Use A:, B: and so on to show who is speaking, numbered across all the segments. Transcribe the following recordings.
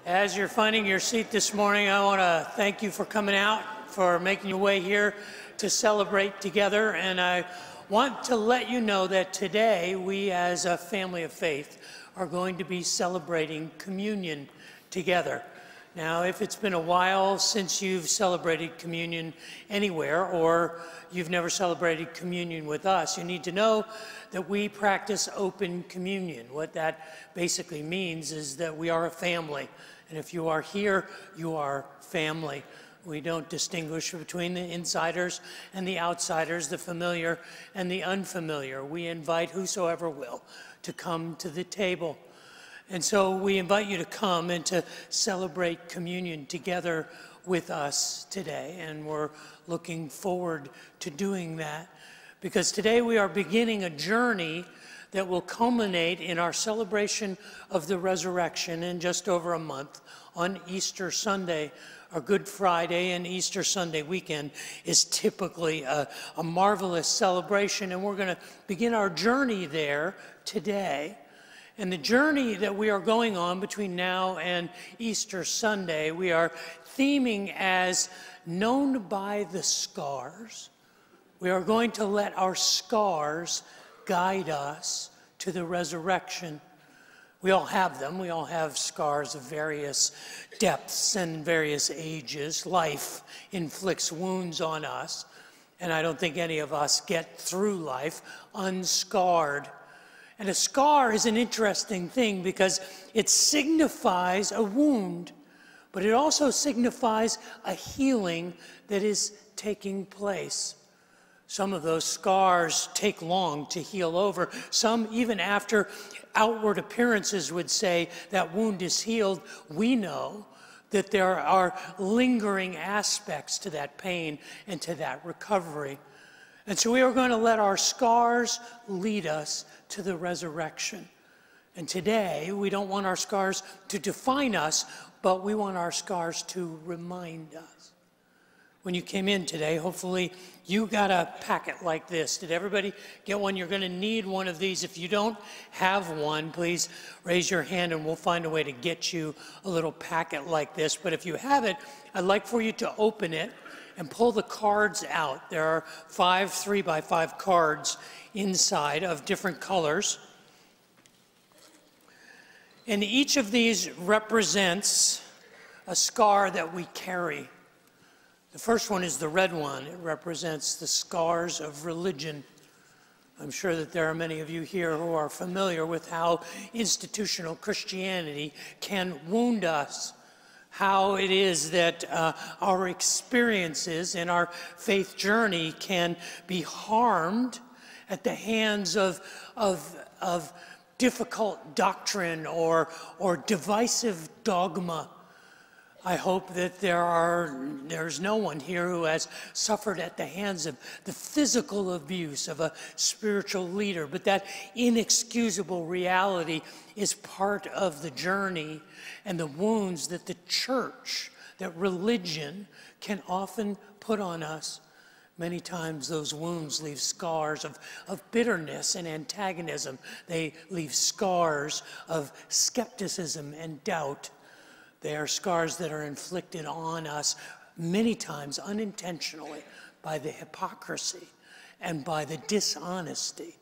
A: As you're finding your seat this morning, I want to thank you for coming out, for making your way here to celebrate together. And I want to let you know that today we, as a family of faith, are going to be celebrating communion together. Now, if it's been a while since you've celebrated communion anywhere, or you've never celebrated communion with us, you need to know that we practice open communion. What that basically means is that we are a family. And if you are here, you are family. We don't distinguish between the insiders and the outsiders, the familiar and the unfamiliar. We invite whosoever will to come to the table. And so we invite you to come and to celebrate communion together with us today. And we're looking forward to doing that, because today we are beginning a journey that will culminate in our celebration of the resurrection in just over a month on Easter Sunday. Our Good Friday and Easter Sunday weekend is typically a marvelous celebration, and we're going to begin our journey there today. And the journey that we are going on between now and Easter Sunday, we are theming as known by the scars. We are going to let our scars guide us to the resurrection. We all have them. We all have scars of various depths and various ages. Life inflicts wounds on us, and I don't think any of us get through life unscarred. And a scar is an interesting thing because it signifies a wound, but it also signifies a healing that is taking place. Some of those scars take long to heal over. Some, even after outward appearances would say that wound is healed, we know that there are lingering aspects to that pain and to that recovery. And so we are going to let our scars lead us to the resurrection. And today, we don't want our scars to define us, but we want our scars to remind us. When you came in today, hopefully you got a packet like this. Did everybody get one? You're going to need one of these. If you don't have one, please raise your hand and we'll find a way to get you a little packet like this. But if you have it, I'd like for you to open it and pull the cards out. There are 5 3x5 cards inside of different colors. And each of these represents a scar that we carry. The first one is the red one. It represents the scars of religion. I'm sure that there are many of you here who are familiar with how institutional Christianity can wound us, how it is that our experiences in our faith journey can be harmed at the hands of difficult doctrine or divisive dogma. I hope that there's no one here who has suffered at the hands of the physical abuse of a spiritual leader, but that inexcusable reality is part of the journey and the wounds that the church, that religion can often put on us. Many times those wounds leave scars of bitterness and antagonism. They leave scars of skepticism and doubt. They are scars that are inflicted on us many times unintentionally by the hypocrisy and by the dishonesty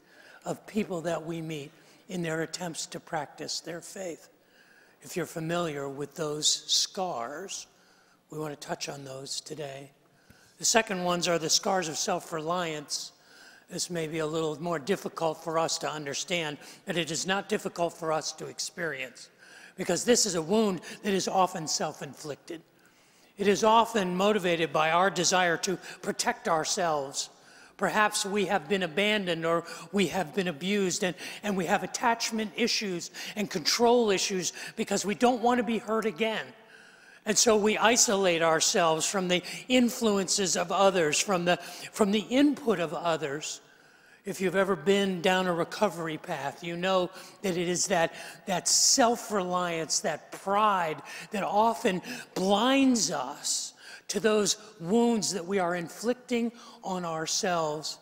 A: of people that we meet in their attempts to practice their faith. If you're familiar with those scars, we want to touch on those today. The second ones are the scars of self-reliance. This may be a little more difficult for us to understand, but it is not difficult for us to experience, because this is a wound that is often self-inflicted. It is often motivated by our desire to protect ourselves. Perhaps we have been abandoned or we have been abused, and we have attachment issues and control issues because we don't want to be hurt again. And so we isolate ourselves from the influences of others, from the input of others. If you've ever been down a recovery path, you know that it is that self-reliance, that pride that often blinds us to those wounds that we are inflicting on ourselves.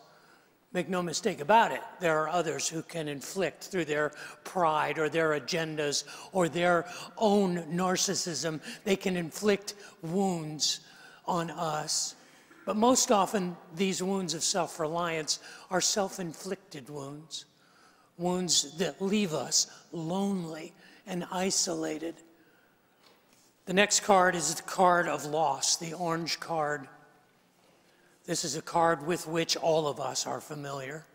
A: Make no mistake about it, there are others who can inflict through their pride or their agendas or their own narcissism, they can inflict wounds on us. But most often, these wounds of self-reliance are self-inflicted wounds, wounds that leave us lonely and isolated. The next card is the card of loss, the orange card. This is a card with which all of us are familiar.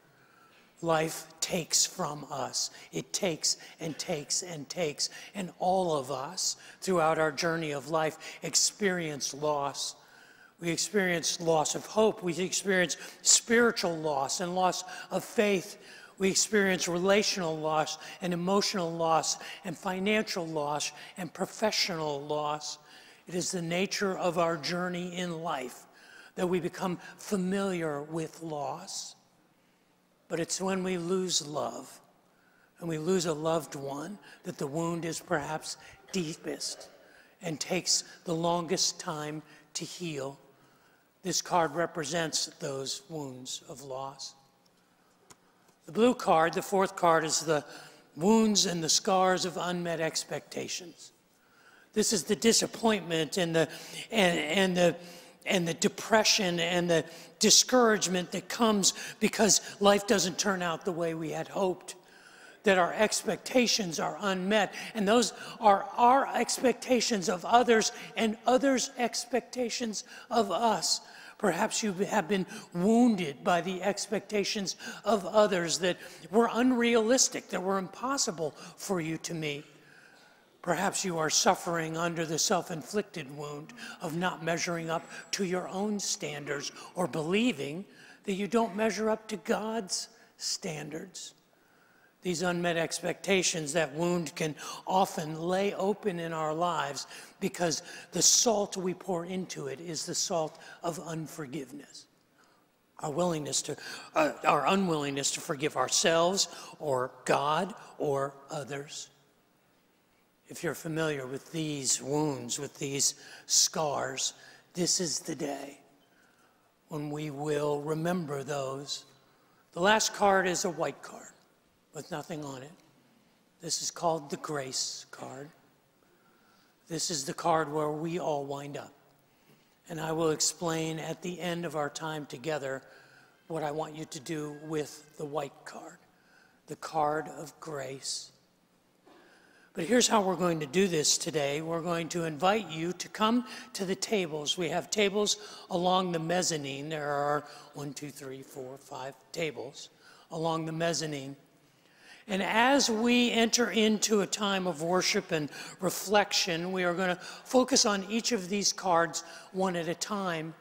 A: Life takes from us. It takes and takes and takes. And all of us, throughout our journey of life, experience loss. We experience loss of hope. We experience spiritual loss and loss of faith. We experience relational loss and emotional loss and financial loss and professional loss. It is the nature of our journey in life that we become familiar with loss. But it's when we lose love and we lose a loved one that the wound is perhaps deepest and takes the longest time to heal. This card represents those wounds of loss. The blue card, the fourth card, is the wounds and the scars of unmet expectations. This is the disappointment and the depression and the discouragement that comes because life doesn't turn out the way we had hoped, that our expectations are unmet. And those are our expectations of others and others' expectations of us. Perhaps you have been wounded by the expectations of others that were unrealistic, that were impossible for you to meet. Perhaps you are suffering under the self-inflicted wound of not measuring up to your own standards or believing that you don't measure up to God's standards. These unmet expectations, that wound can often lay open in our lives because the salt we pour into it is the salt of unforgiveness. Our unwillingness to forgive ourselves or God or others. If you're familiar with these wounds, with these scars, this is the day when we will remember those. The last card is a white card with nothing on it. This is called the grace card. This is the card where we all wind up. And I will explain at the end of our time together what I want you to do with the white card, the card of grace. But here's how we're going to do this today. We're going to invite you to come to the tables. We have tables along the mezzanine. There are 1, 2, 3, 4, 5 tables along the mezzanine. And as we enter into a time of worship and reflection, we are going to focus on each of these cards one at a time.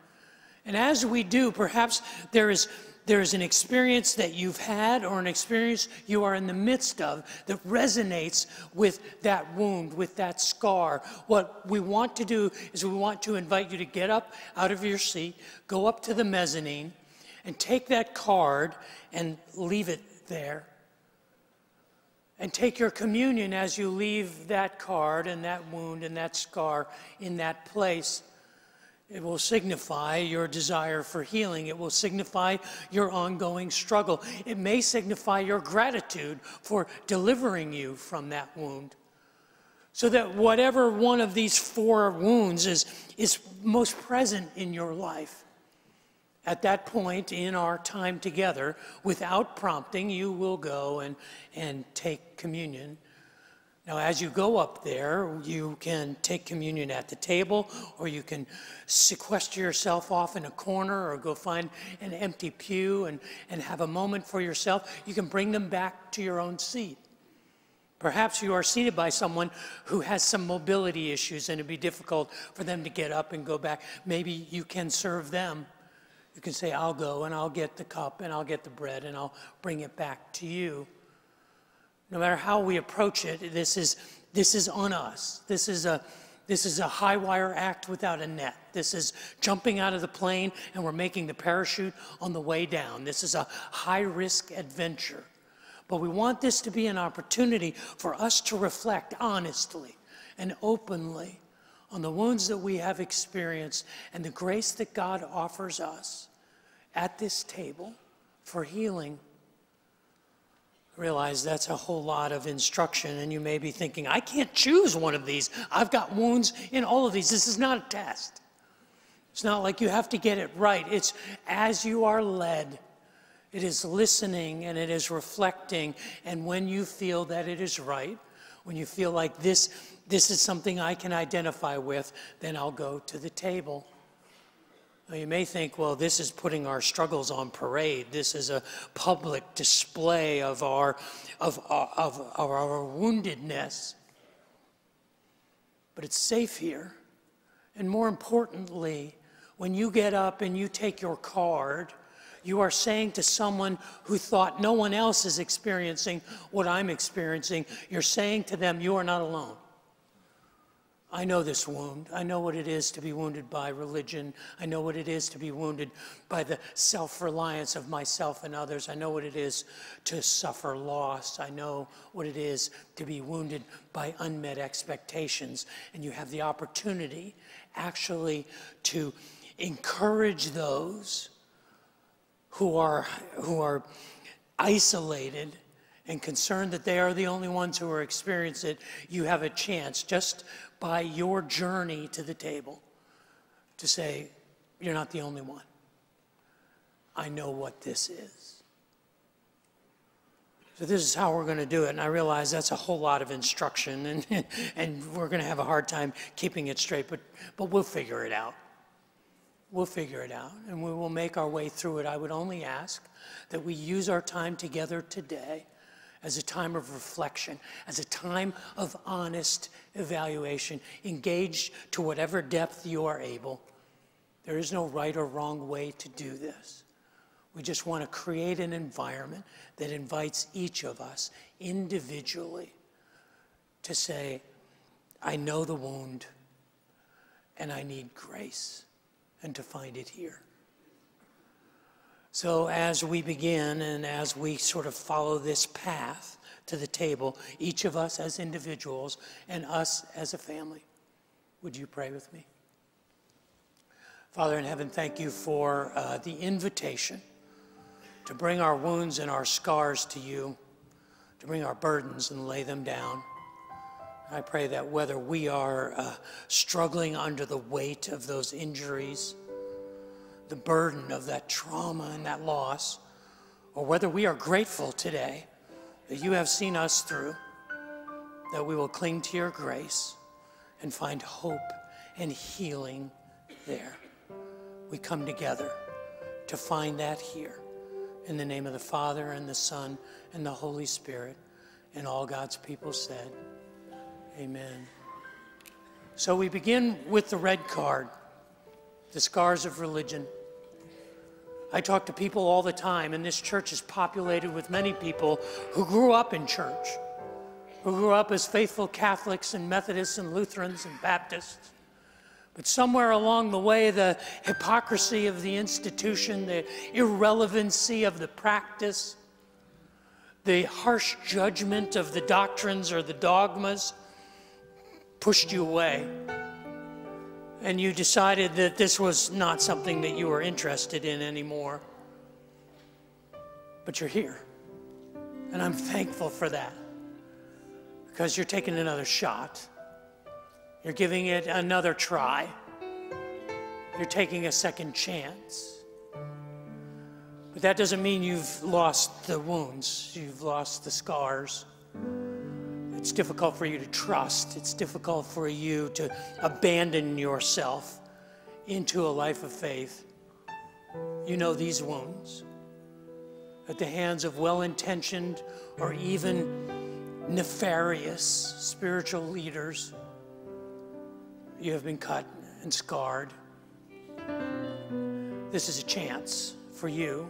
A: And as we do, perhaps there is an experience that you've had or an experience you are in the midst of that resonates with that wound, with that scar. What we want to do is we want to invite you to get up out of your seat, go up to the mezzanine, and take that card and leave it there. And take your communion as you leave that card and that wound and that scar in that place. It will signify your desire for healing. It will signify your ongoing struggle. It may signify your gratitude for delivering you from that wound. So that whatever one of these 4 wounds is most present in your life, at that point in our time together, without prompting, you will go and take communion. Now, as you go up there, you can take communion at the table, or you can sequester yourself off in a corner, or go find an empty pew and have a moment for yourself. You can bring them back to your own seat. Perhaps you are seated by someone who has some mobility issues, and it'd be difficult for them to get up and go back. Maybe you can serve them. You can say, I'll go and I'll get the cup and I'll get the bread and I'll bring it back to you. No matter how we approach it, this is on us. This is a high wire act without a net. This is jumping out of the plane and we're making the parachute on the way down. This is a high risk adventure. But we want this to be an opportunity for us to reflect honestly and openly on the wounds that we have experienced and the grace that God offers us at this table for healing. Realize that's a whole lot of instruction, and you may be thinking, I can't choose one of these. I've got wounds in all of these. This is not a test. It's not like you have to get it right. It's as you are led. It is listening and it is reflecting, and when you feel that it is right, when you feel like this is something I can identify with, then I'll go to the table. Now, you may think, well, this is putting our struggles on parade. This is a public display of our woundedness. But it's safe here. And more importantly, when you get up and you take your card, you are saying to someone who thought no one else is experiencing what I'm experiencing, you're saying to them, you are not alone. I know this wound. I know what it is to be wounded by religion. I know what it is to be wounded by the self-reliance of myself and others. I know what it is to suffer loss. I know what it is to be wounded by unmet expectations. And you have the opportunity actually to encourage those who are isolated and concerned that they are the only ones who are experiencing it. You have a chance just by your journey to the table to say, you're not the only one. I know what this is. So this is how we're going to do it. And I realize that's a whole lot of instruction, and we're going to have a hard time keeping it straight, but we'll figure it out. We'll figure it out, and we will make our way through it. I would only ask that we use our time together today as a time of reflection, as a time of honest evaluation, engaged to whatever depth you are able. There is no right or wrong way to do this. We just want to create an environment that invites each of us individually to say, I know the wound, and I need grace, and to find it here. So as we begin and as we sort of follow this path to the table, each of us as individuals and us as a family, would you pray with me? Father in heaven, thank you for the invitation to bring our wounds and our scars to you, to bring our burdens and lay them down. I pray that whether we are struggling under the weight of those injuries, the burden of that trauma and that loss, or whether we are grateful today that you have seen us through, that we will cling to your grace and find hope and healing there. We come together to find that here. In the name of the Father and the Son and the Holy Spirit, and all God's people said, amen. So we begin with the red card, the scars of religion. I talk to people all the time, and this church is populated with many people who grew up in church, who grew up as faithful Catholics and Methodists and Lutherans and Baptists. But somewhere along the way, the hypocrisy of the institution, the irrelevancy of the practice, the harsh judgment of the doctrines or the dogmas pushed you away. And you decided that this was not something that you were interested in anymore. But you're here. And I'm thankful for that. Because you're taking another shot. You're giving it another try. You're taking a second chance. But that doesn't mean you've lost the wounds. You've lost the scars. It's difficult for you to trust. It's difficult for you to abandon yourself into a life of faith. You know these wounds. At the hands of well-intentioned or even nefarious spiritual leaders, you have been cut and scarred. This is a chance for you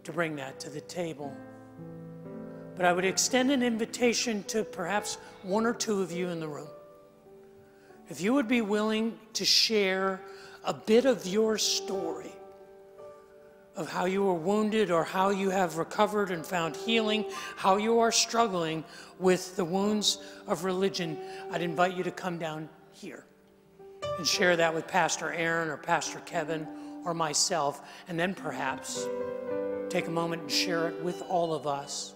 A: to bring that to the table. But I would extend an invitation to perhaps one or two of you in the room. If you would be willing to share a bit of your story of how you were wounded or how you have recovered and found healing, how you are struggling with the wounds of religion, I'd invite you to come down here and share that with Pastor Aaron or Pastor Kevin or myself, and then perhaps take a moment and share it with all of us.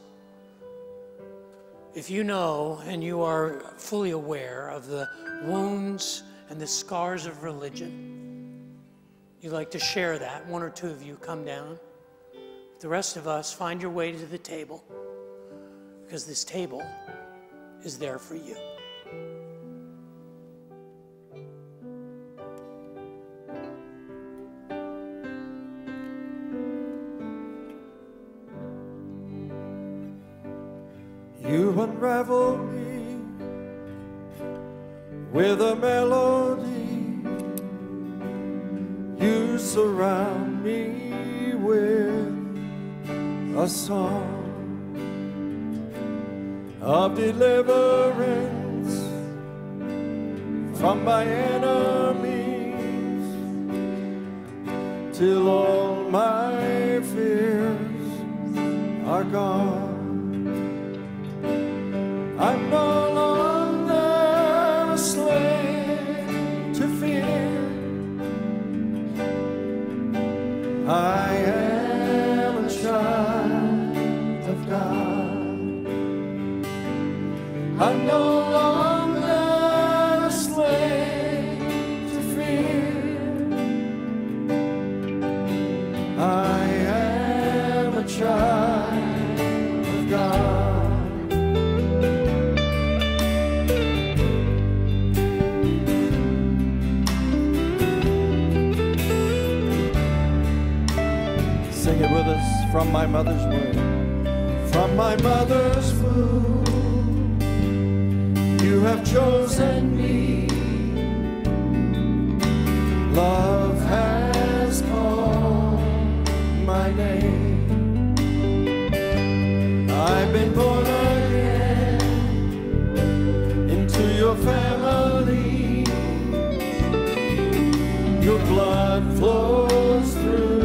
A: If you know and you are fully aware of the wounds and the scars of religion, you'd like to share that, one or two of you come down. The rest of us, find your way to the table, because this table is there for you.
B: You unravel me with a melody. You surround me with a song of deliverance from my enemies, till all my fears are gone. I'm no longer a slave to fear. I am a child of God. I'm no longer a slave to fear. I am a child of God. Sing it with us. From my mother's womb, from my mother's womb, you have chosen me. Love has called my name. I've been born again into your family. Your blood flows through.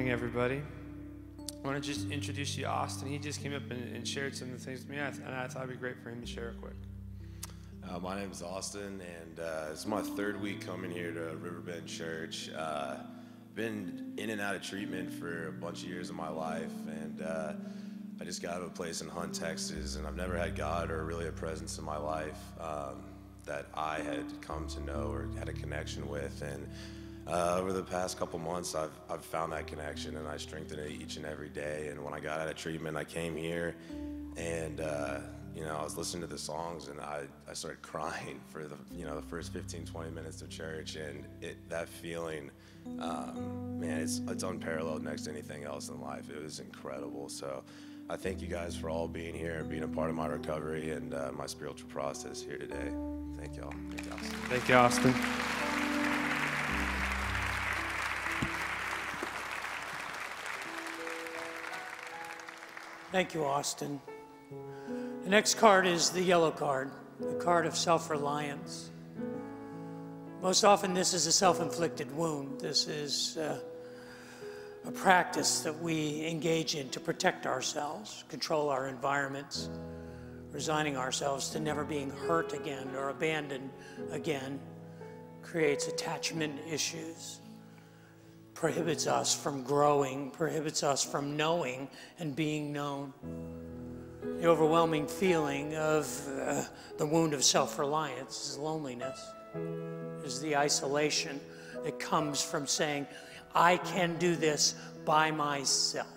C: morning, everybody. I want to just introduce you to Austin. He just came up and shared some of the things with me, and I thought it'd be great for him to share quick.
D: My name is Austin, and this is my third week coming here to Riverbend Church. Been in and out of treatment for a bunch of years of my life, and I just got to a place in Hunt, Texas, and I've never had God or really a presence in my life that I had come to know or had a connection with. And over the past couple months, I've found that connection, and I strengthen it each and every day. And when I got out of treatment, I came here, and I was listening to the songs, and I started crying for the first 15, 20 minutes of church, and that feeling, man, it's unparalleled next to anything else in life. It was incredible. So I thank you guys for all being here and being a part of my recovery and my spiritual process here today. Thank y'all. Thank you, Austin.
C: Thank you, Austin.
A: Thank you, Austin. The next card is the yellow card, the card of self-reliance. Most often this is a self-inflicted wound. This is a practice that we engage in to protect ourselves, control our environments, resigning ourselves to never being hurt again or abandoned again, creates attachment issues, prohibits us from growing, prohibits us from knowing and being known. The overwhelming feeling of the wound of self-reliance is loneliness, is the isolation that comes from saying, I can do this by myself.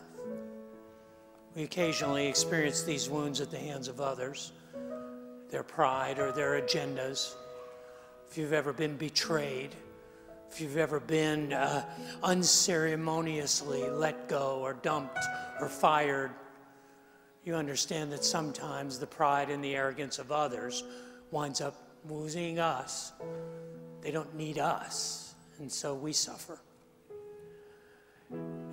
A: We occasionally experience these wounds at the hands of others, their pride or their agendas. If you've ever been betrayed, if you've ever been unceremoniously let go or dumped or fired, you understand that sometimes the pride and the arrogance of others winds up wounding us. They don't need us, and so we suffer.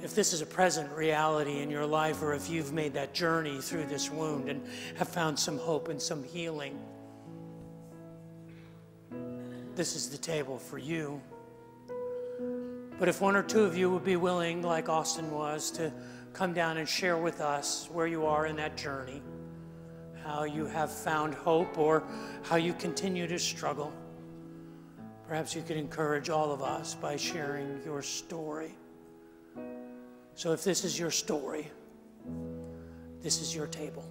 A: If this is a present reality in your life, or if you've made that journey through this wound and have found some hope and some healing, this is the table for you. But if one or two of you would be willing, like Austin was, to come down and share with us where you are in that journey, how you have found hope or how you continue to struggle, perhaps you could encourage all of us by sharing your story. So if this is your story, this is your table.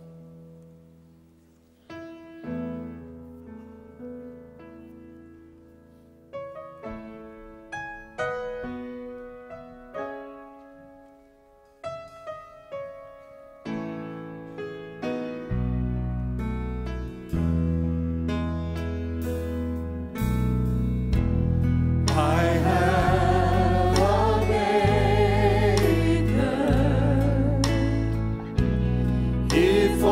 B: If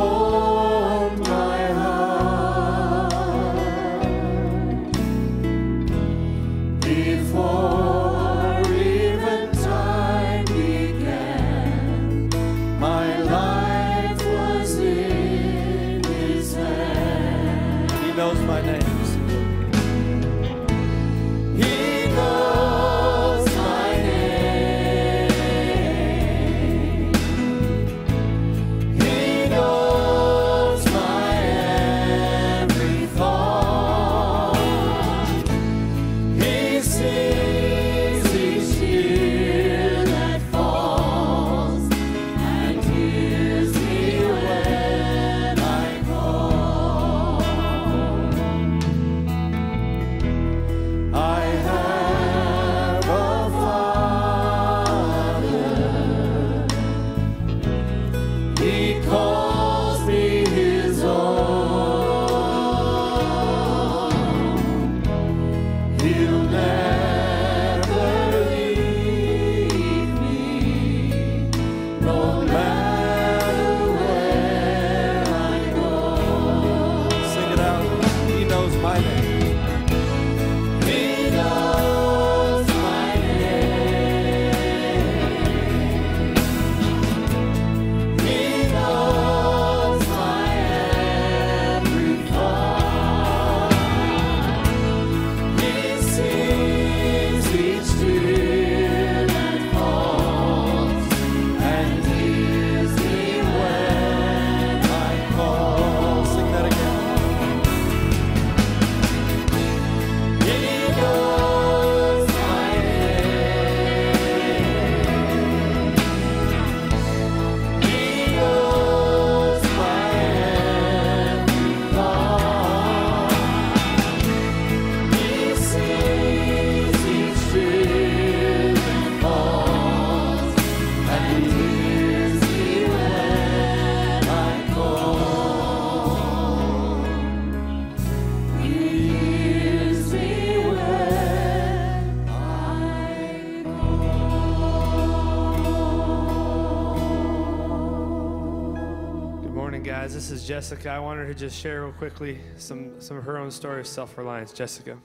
C: guys, this is Jessica. I want her to just share real quickly some of her own story of self-reliance. Jessica.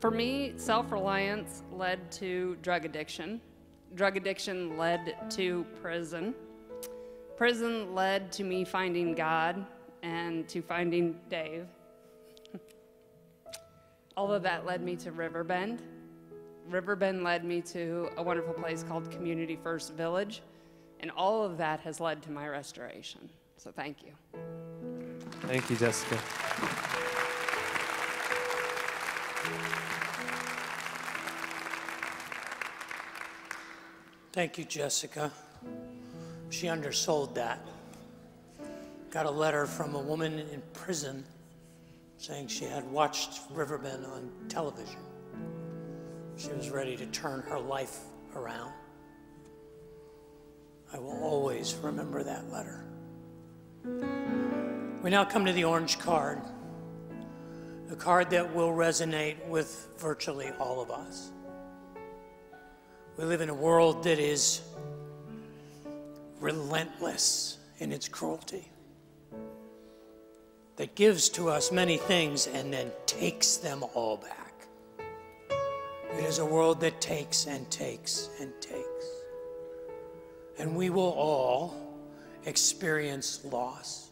E: For me, self-reliance led to drug addiction. Drug addiction led to prison. Prison led to me finding God and to finding Dave. All of that led me to Riverbend. Riverbend led me to a wonderful place called Community First Village, and all of that has led to my restoration. So thank you.
C: Thank you, Jessica.
A: Thank you, Jessica. She undersold that. Got a letter from a woman in prison saying she had watched Riverbend on television. She was ready to turn her life around. I will always remember that letter. We now come to the orange card, the card that will resonate with virtually all of us. We live in a world that is relentless in its cruelty, that gives to us many things and then takes them all back. It is a world that takes and takes and takes. And we will all experience loss.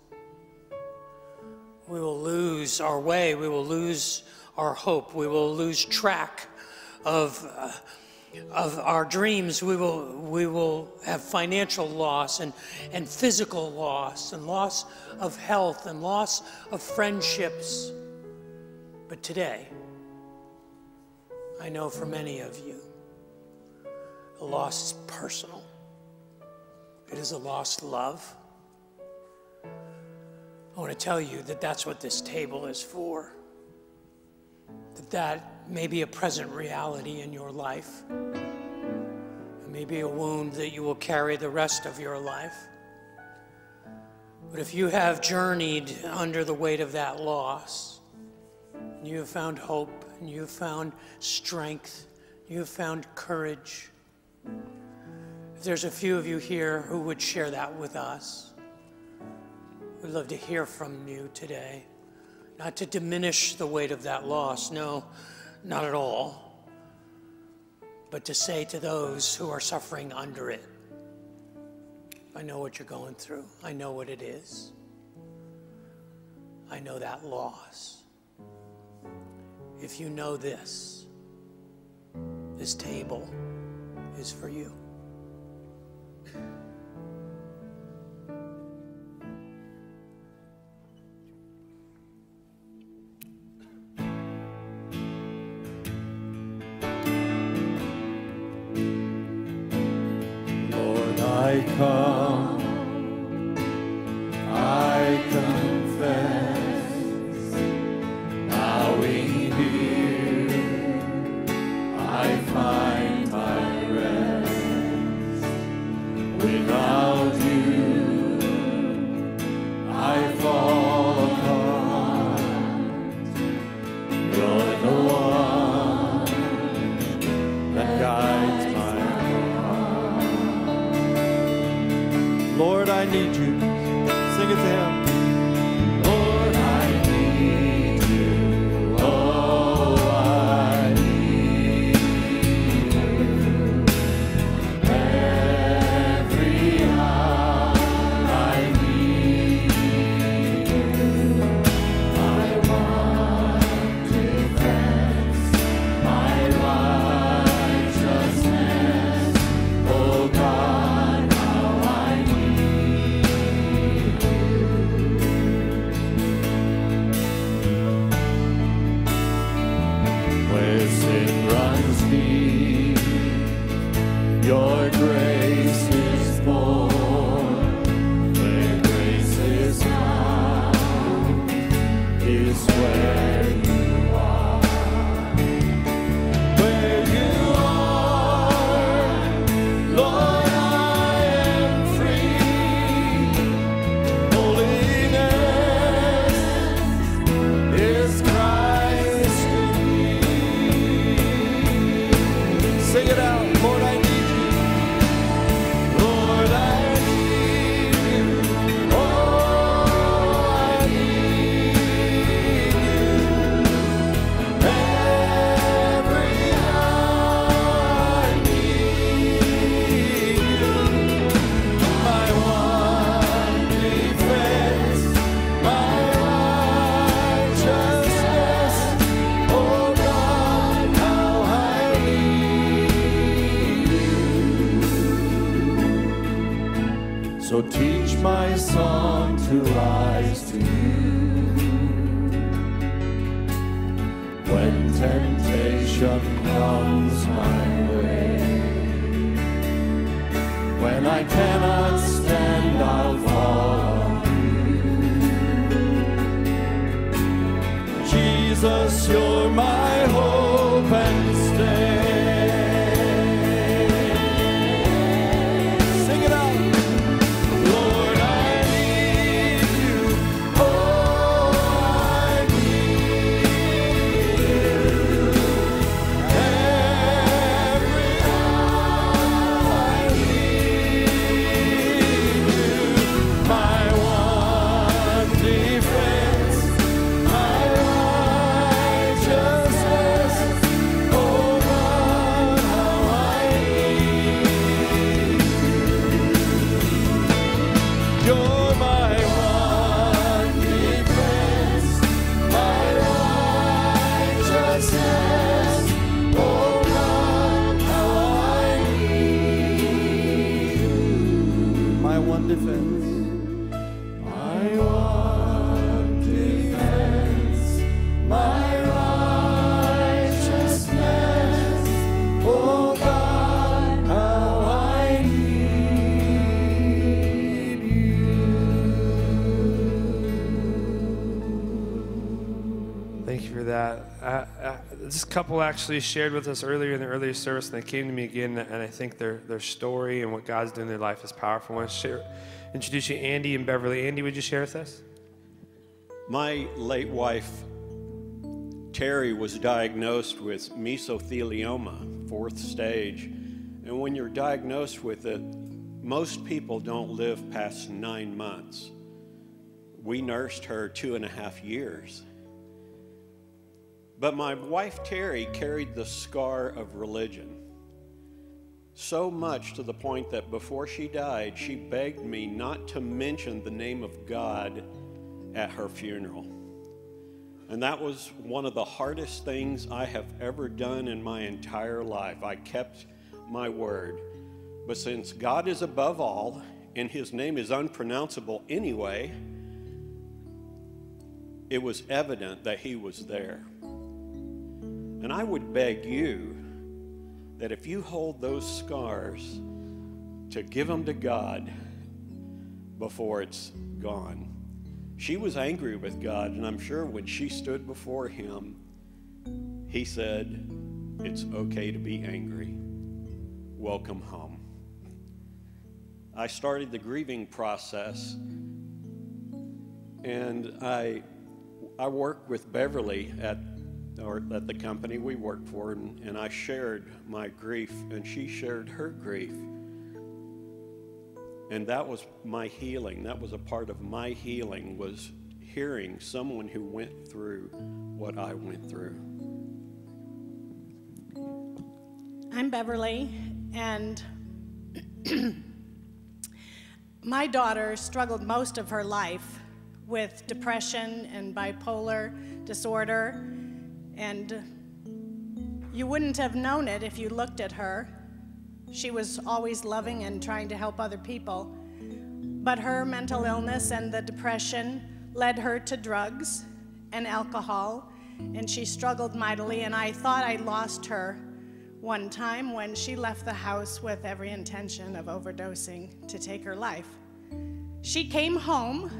A: We will lose our way. We will lose our hope. We will lose track of our dreams. We will have financial loss and physical loss and loss of health and loss of friendships. But today, I know for many of you, the loss is personal. It is a lost love. I want to tell you that that's what this table is for. That may be a present reality in your life. It may be a wound that you will carry the rest of your life. But if you have journeyed under the weight of that loss, and you have found hope, and you have found strength, you have found courage, if there's a few of you here who would share that with us, we'd love to hear from you today. Not to diminish the weight of that loss, no, not at all. But to say to those who are suffering under it, I know what you're going through. I know what it is. I know that loss. If you know this table is for you.
B: Lord, I come, I confess, bowing here, I find my rest. Without you, I fall apart. You're the one that guides my heart. Lord, I need you. Sing it to him. Lord, I need you. Oh, I need you. Every hour I need you. I want defense, my righteousness. Oh God, how I need you. Where sin runs deep, your grace is born. Where grace is found is where you are. Where you are, Lord, I am free. Holiness is Christ in me. So teach my song to rise to you. When temptation comes my way, when I cannot stand, I'll fall on you. Jesus, you're my hope and stay. Sing it out. Lord, I need you. Oh, I need you. Every hour I need you. My one defense, my righteousness. Oh God, how I need you. You're my one defense, my righteousness. Oh God, how I need you. My one defense. My one defense, my righteousness. Oh God, how I need you.
C: Thank you for that. This couple actually shared with us earlier in the earlier service, and they came to me again, and I think their story and what God's doing in their life is powerful. I want to introduce you, Andy and Beverly. Andy, would you share with us?
F: My late wife, Terry, was diagnosed with mesothelioma, 4th stage. And when you're diagnosed with it, most people don't live past 9 months. We nursed her 2.5 years. But my wife, Terry, carried the scar of religion. So much to the point that before she died, she begged me not to mention the name of God at her funeral. And that was one of the hardest things I have ever done in my entire life. I kept my word. But since God is above all, and his name is unpronounceable anyway, it was evident that he was there. And I would beg you that if you hold those scars, to give them to God before it's gone. She was angry with God, and I'm sure when she stood before him, he said, "It's okay to be angry. Welcome home." I started the grieving process, and I worked with Beverly at the company we worked for, and I shared my grief, and she shared her grief. And that was my healing. That was a part of my healing, was hearing someone who went through what I went through.
G: I'm Beverly, and my daughter struggled most of her life with depression and bipolar disorder, and you wouldn't have known it if you looked at her. She was always loving and trying to help other people, but her mental illness and the depression led her to drugs and alcohol, and she struggled mightily, and I thought I lost her one time when she left the house with every intention of overdosing to take her life. She came home,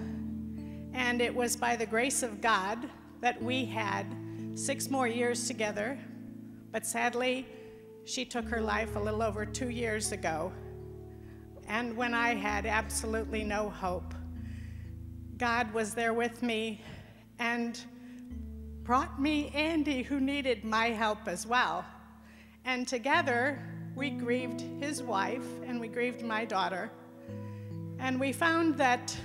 G: and it was by the grace of God that we had 6 more years together, but sadly, she took her life a little over 2 years ago. And when I had absolutely no hope, God was there with me and brought me Andy, who needed my help as well. And together, we grieved his wife and we grieved my daughter. And we found that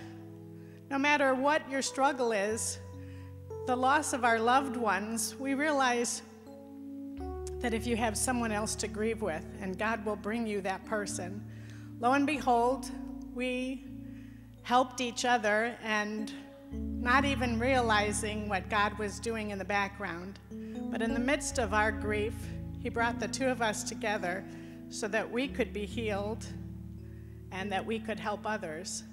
G: no matter what your struggle is, the loss of our loved ones, we realize that if you have someone else to grieve with, and God will bring you that person. Lo and behold, we helped each other, and not even realizing what God was doing in the background. But in the midst of our grief, he brought the two of us together so that we could be healed and that we could help others.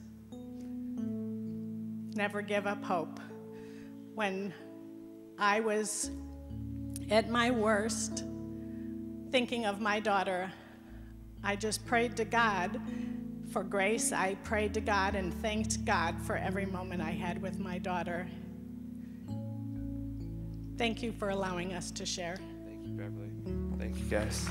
G: Never give up hope. When I was at my worst, thinking of my daughter, I just prayed to God for grace. I prayed to God and thanked God for every moment I had with my daughter. Thank you for allowing us to share.
C: Thank you, Beverly. Thank you, guys.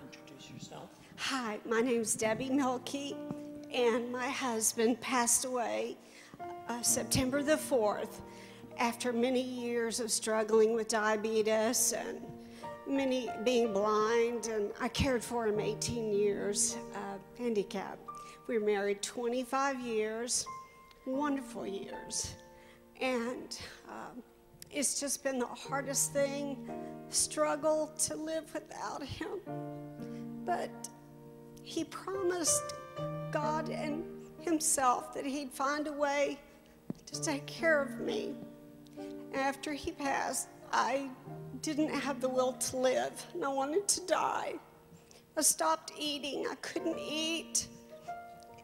A: Introduce yourself.
H: Hi, my name's Debbie Milkey, and my husband passed away September the 4th after many years of struggling with diabetes and many being blind, and I cared for him 18 years, handicapped. We were married 25 years, wonderful years, and it's just been the hardest struggle to live without him. But he promised God and himself that he'd find a way to take care of me. After he passed, I didn't have the will to live, and I wanted to die. I stopped eating. I couldn't eat.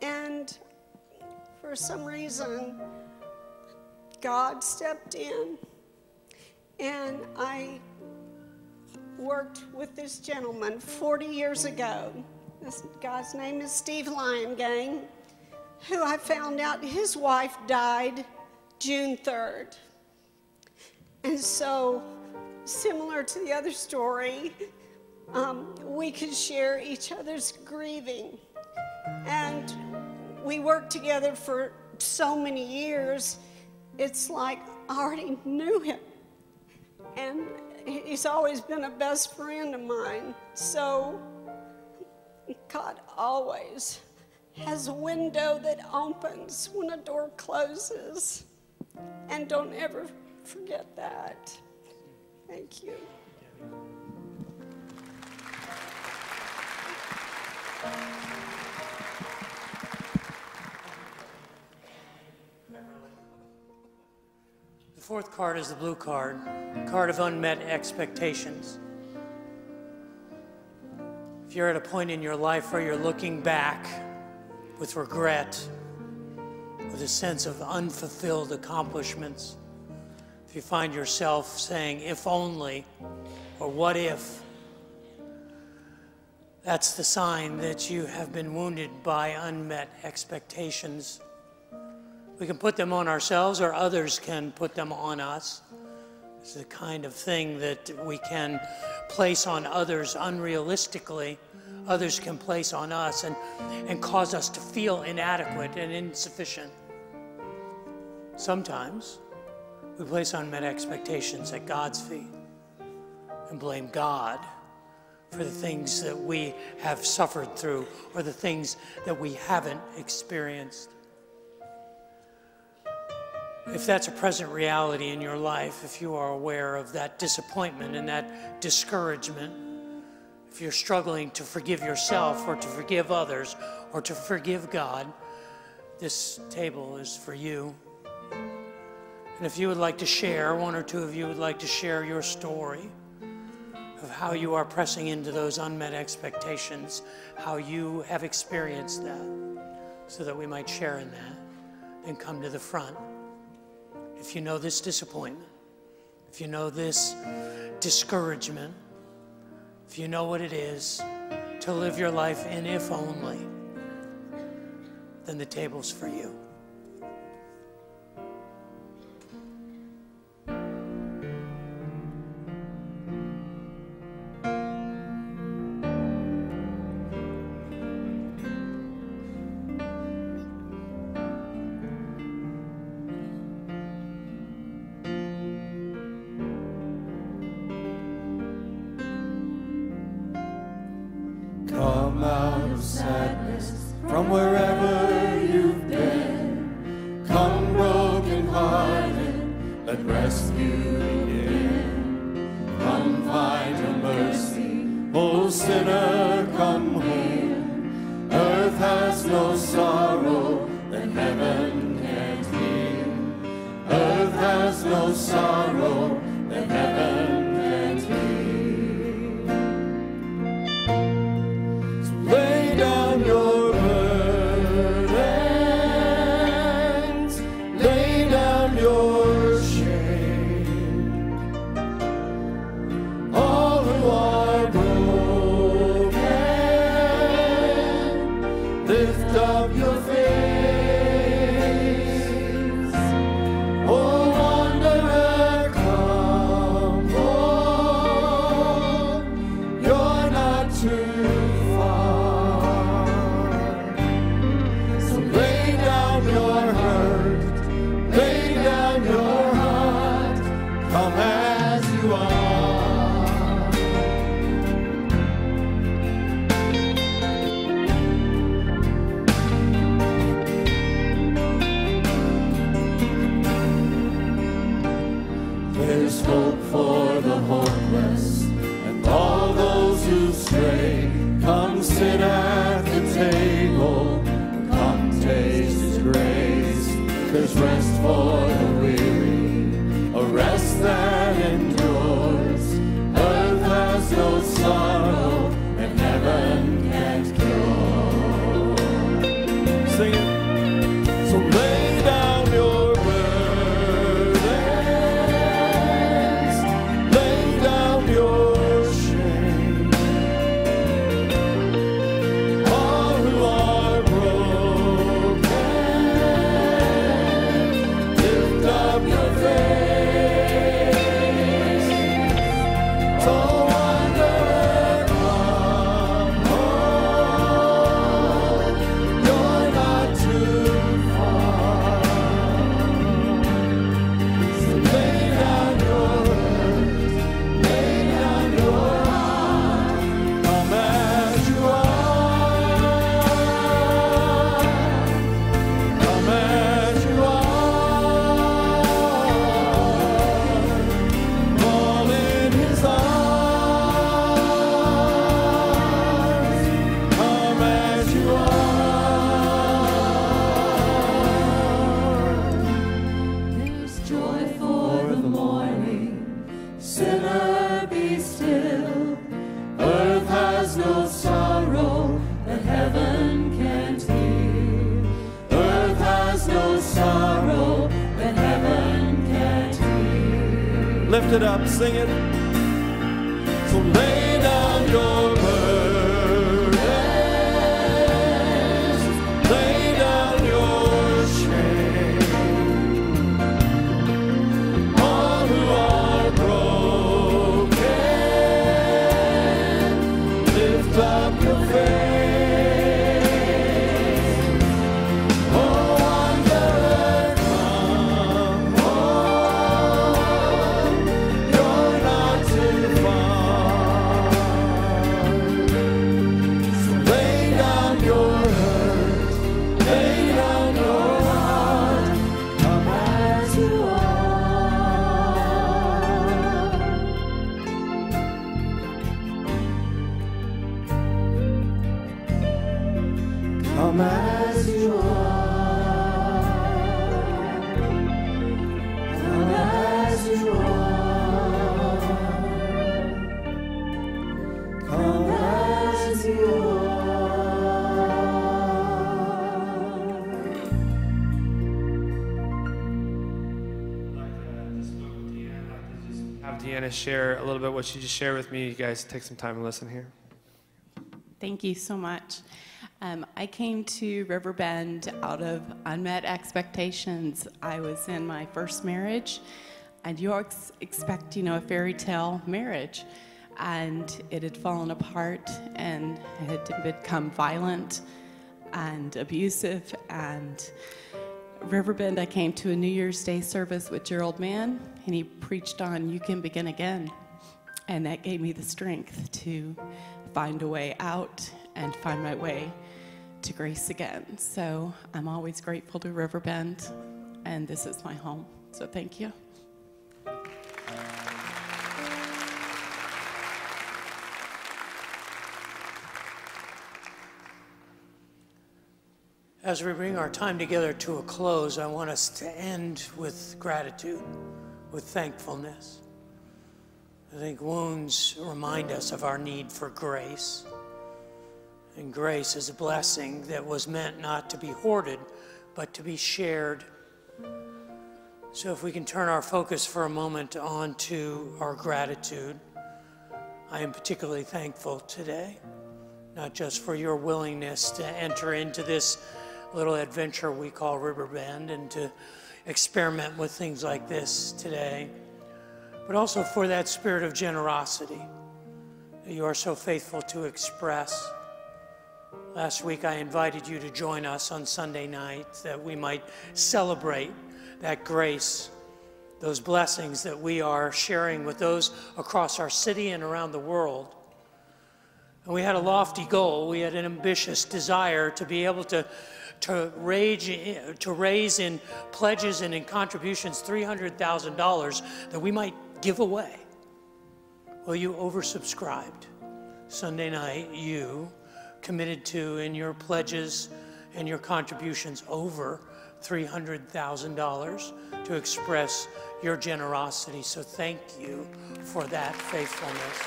H: And for some reason, God stepped in, and I worked with this gentleman 40 years ago. This guy's name is Steve Lyongang, who I found out his wife died June 3rd. And so, similar to the other story, we could share each other's grieving. And we worked together for so many years, it's like I already knew him. And he's always been a best friend of mine. So God always has a window that opens when a door closes. And don't ever forget that. Thank you.
A: The fourth card is the blue card, card of unmet expectations. If you're at a point in your life where you're looking back with regret, with a sense of unfulfilled accomplishments, if you find yourself saying, if only, or what if, that's the sign that you have been wounded by unmet expectations. We can put them on ourselves, or others can put them on us. It's the kind of thing that we can place on others unrealistically. Others can place on us and cause us to feel inadequate and insufficient. Sometimes we place unmet expectations at God's feet and blame God for the things that we have suffered through or the things that we haven't experienced. If that's a present reality in your life, if you are aware of that disappointment and that discouragement, if you're struggling to forgive yourself or to forgive others or to forgive God, this table is for you. And if you would like to share, one or two of you would like to share your story of how you are pressing into those unmet expectations, how you have experienced that, so that we might share in that, then come to the front. If you know this disappointment, if you know this discouragement, if you know what it is to live your life in if only, then the table's for you.
B: Come out of sadness from wherever you've been. Come broken-hearted, let rescue begin. Come find your mercy, oh sinner, come home. Earth has no sorrow that heaven can't heal. Earth has no sorrow that heaven can't heal. So lay down your burdens, lay down your shame. All who are broken, lift up your face. Oh, wanderer, come home. You're not too far. So lay down your hurt, lay down your heart. Come as you are. There's hope for the hopeless and all those who stray. Come sit at the table, come taste His grace. There's rest for the weary, a rest that endures. Earth has no sorrow and heaven can't cure. Sing it. So lay down your burdens, lay down your shame. All who are broken, lift up your face. So wanderer, come home. You're not too far. So lay down your hurt, lay down your heart. Come as you are. Come as you are. Fall in His arms. Come as you are. There's joy for the morning. Sinner, be still. Earth has no sorrow that heaven can't heal. Earth has no sorrow that heaven can't heal. Lift it up, sing it. So lay down your burdens, lay down your shame. All who are broken, lift up your face. Oh, wanderer, come home. You're not too far. So lay down your hurt, lay down your heart. Come as you are. Come as you are. Come as you are. Come as you are.
C: Have Deanna share a little bit what she just shared with me. You guys take some time and listen here.
I: Thank you so much. I came to Riverbend out of unmet expectations. I was in my first marriage, and you expect, a fairy tale marriage. And it had fallen apart, and it had become violent and abusive. And Riverbend, I came to a New Year's Day service with Gerald Mann, and he preached on You Can Begin Again. And that gave me the strength to find a way out and find my way to grace again. So I'm always grateful to Riverbend, and this is my home. So thank you.
A: As we bring our time together to a close, I want us to end with gratitude. with thankfulness. I think wounds remind us of our need for grace. And grace is a blessing that was meant not to be hoarded, but to be shared. So if we can turn our focus for a moment onto our gratitude, I am particularly thankful today, not just for your willingness to enter into this little adventure we call Riverbend and to experiment with things like this today, but also for that spirit of generosity that you are so faithful to express. Last week I invited you to join us on Sunday night that we might celebrate that grace, those blessings that we are sharing with those across our city and around the world. And we had a lofty goal. We had an ambitious desire to be able to raise in pledges and in contributions $300,000 that we might give away. Well, you oversubscribed. Sunday night, you committed to, in your pledges and your contributions, over $300,000 to express your generosity. So thank you for that faithfulness.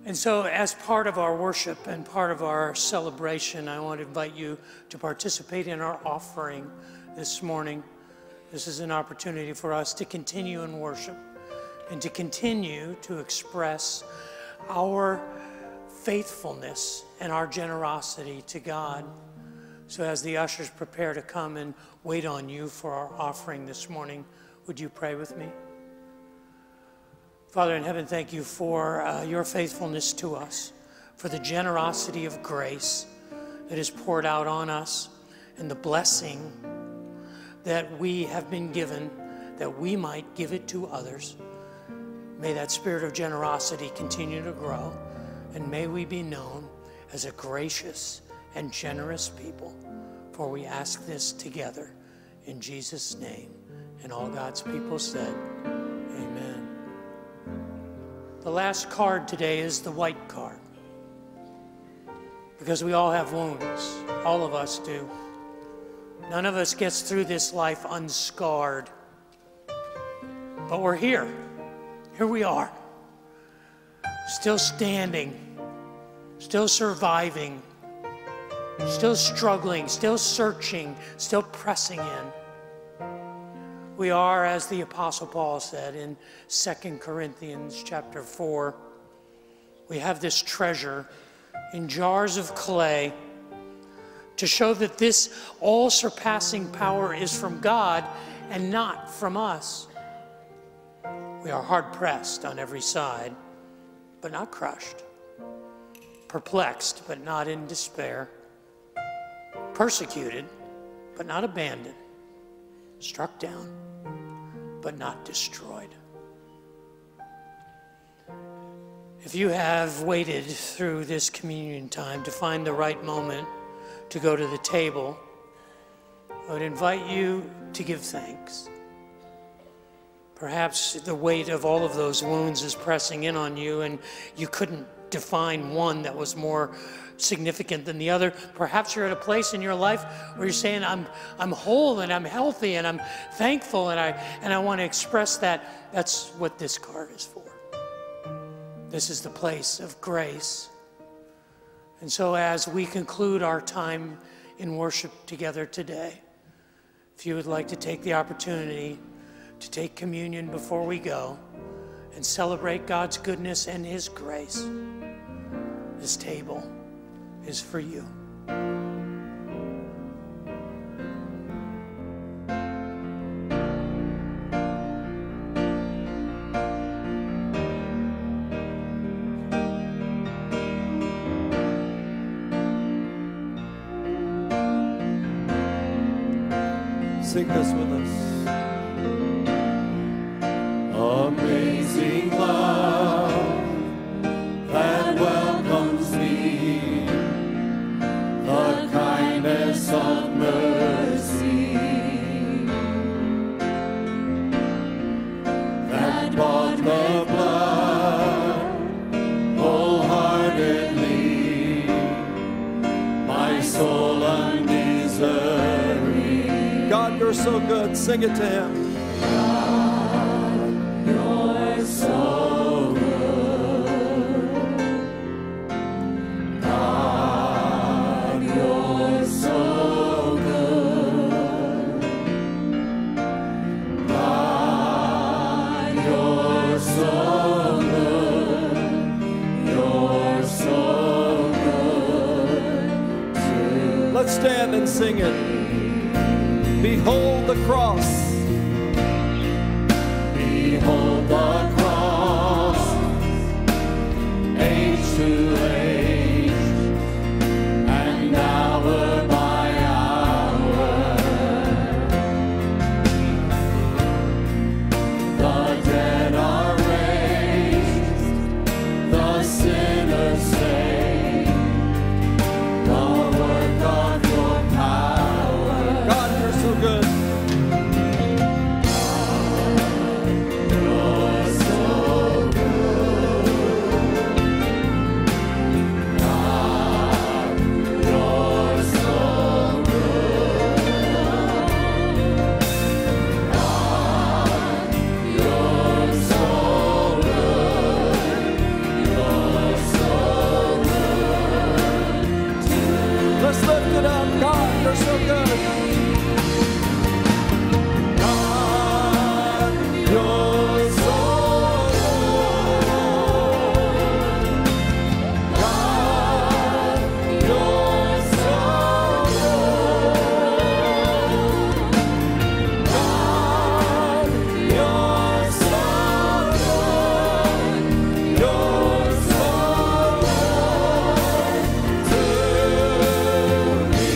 A: And so as part of our worship and part of our celebration, I want to invite you to participate in our offering this morning. This is an opportunity for us to continue in worship and to continue to express our faithfulness and our generosity to God. So as the ushers prepare to come and wait on you for our offering this morning, would you pray with me? Father in heaven, thank you for your faithfulness to us, for the generosity of grace that is poured out on us, and the blessing that we have been given, that we might give it to others. May that spirit of generosity continue to grow, and may we be known as a gracious and generous people, for we ask this together in Jesus' name. And all God's people said, amen. The last card today is the white card, because we all have wounds. All of us do. None of us gets through this life unscarred. But we're here. Here we are. Still standing. Still surviving. Still struggling. Still searching. Still pressing in. We are, as the Apostle Paul said in 2 Corinthians chapter 4, we have this treasure in jars of clay to show that this all-surpassing power is from God and not from us. We are hard-pressed on every side, but not crushed. Perplexed, but not in despair. Persecuted, but not abandoned. Struck down, but not destroyed. If you have waited through this communion time to find the right moment to go to the table, I would invite you to give thanks. Perhaps the weight of all of those wounds is pressing in on you and you couldn't define one that was more significant than the other. Perhaps you're at a place in your life where you're saying, I'm whole and I'm healthy and I'm thankful and I want to express that. That's what this card is for. This is the place of grace. And so as we conclude our time in worship together today, if you would like to take the opportunity to take communion before we go and celebrate God's goodness and His grace, this table is for you.
B: Sing this with us. Amazing love that welcomes me, the kindness of mercy that bought the blood wholeheartedly, my soul undeserving. you're so good. Sing it to him.
J: God, you're so good. God, you're so good. God, you're so good. You're so good.
B: Let's stand and sing it. Behold the cross.
J: Behold the cross, age to age, and hour by hour. The dead are raised, the sinners saved, the work of your power.
B: God, you're so good. Let's lift it up. God, you're so good. God, you're so good. God, you're so good. God, you're so good. You're so good to me.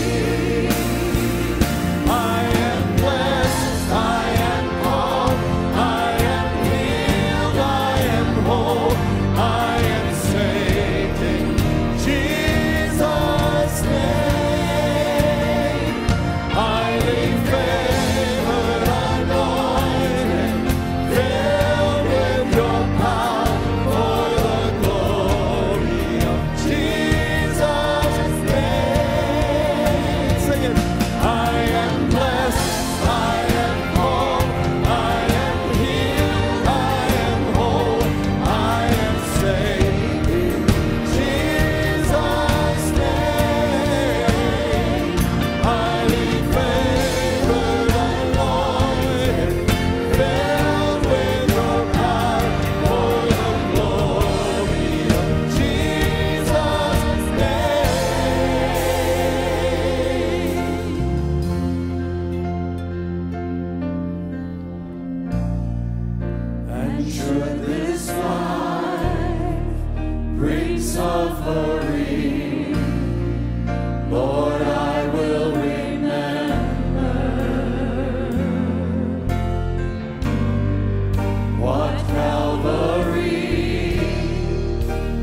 B: I am blessed, I am called, I am healed, I am whole, I am saved in Jesus' name. Highly favored, anointed, filled with your power for the glory of Jesus' name. Sing it. I am blessed, I am called, I am healed, I am whole, I am saved in Jesus' name. Highly favored, anointed, filled with your power for the glory of Jesus' name. And should this life bring suffering, Lord, I will remember what Calvary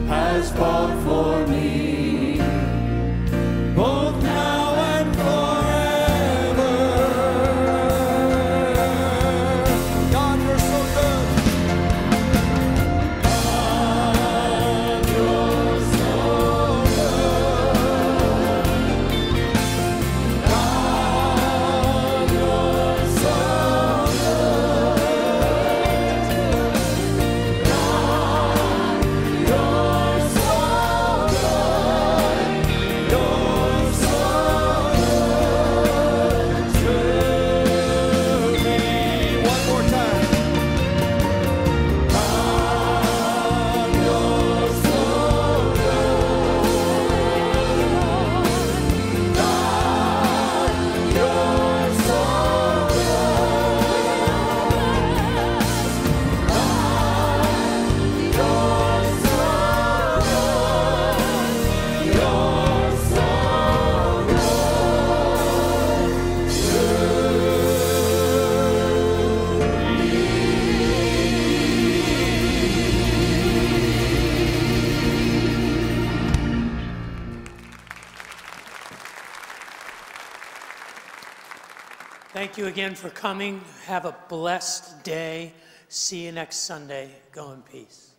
B: has bought for me, both now and forever. God, you're so good. God, you're so good. God, you're so good. God, you're so good. You're so good to me. One more time. God, you're so good. God, you're so good. God, you're so good. You're so
A: Thank you again for coming. Have a blessed day. See you next Sunday. Go in peace.